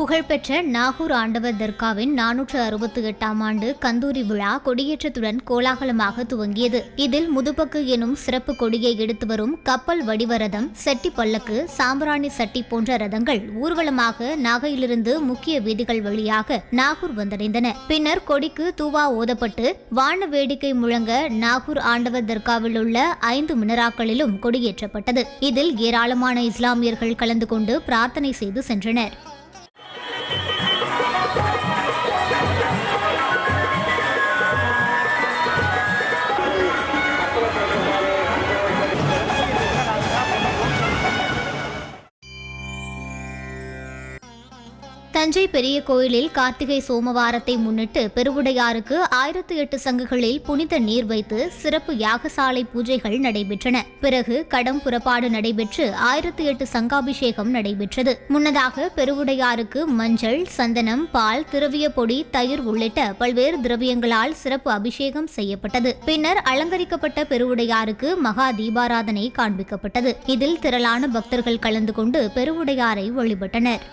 புகழ்பெற்ற நாகூர் ஆண்டவர் தர்காவின் 468ஆம் ஆண்டு கந்தூரி விழா கொடியேற்றத்துடன் கோலாகலமாக துவங்கியது. இதில் முதுபக்கு எனும் சிறப்பு கொடியை எடுத்து வரும் கப்பல் வடிவ ரதம், செட்டி பல்லக்கு, சாம்பிராணி சட்டி போன்ற ரதங்கள் ஊர்வலமாக நாகையிலிருந்து முக்கிய வீதிகள் வழியாக நாகூர் வந்தடைந்தன. பின்னர் கொடிக்கு தூவா ஓதப்பட்டு வான வேடிக்கை முழங்க நாகூர் ஆண்டவர் தர்காவில் உள்ள 5 மினராக்களிலும் கொடியேற்றப்பட்டது. இதில் ஏராளமான இஸ்லாமியர்கள் கலந்து கொண்டு பிரார்த்தனை செய்து சென்றனர். தஞ்சை பெரிய கோயிலில் கார்த்திகை சோமவாரத்தை முன்னிட்டு பெருவுடையாருக்கு 1008 சங்குகளில் புனித நீர் வைத்து சிறப்பு யாகசாலை பூஜைகள் நடைபெற்றன. பிறகு கடம் புறப்பாடு நடைபெற்று 1008 சங்காபிஷேகம் நடைபெற்றது. முன்னதாக பெருவுடையாருக்கு மஞ்சள், சந்தனம், பால், திரவிய பொடி, தயிர் உள்ளிட்ட பல்வேறு திரவியங்களால் சிறப்பு அபிஷேகம் செய்யப்பட்டது. பின்னர் அலங்கரிக்கப்பட்ட பெருவுடையாருக்கு மகா தீபாராதனை காண்பிக்கப்பட்டது. இதில் திரளான பக்தர்கள் கலந்து கொண்டு பெருவுடையாரை வழிபட்டனர்.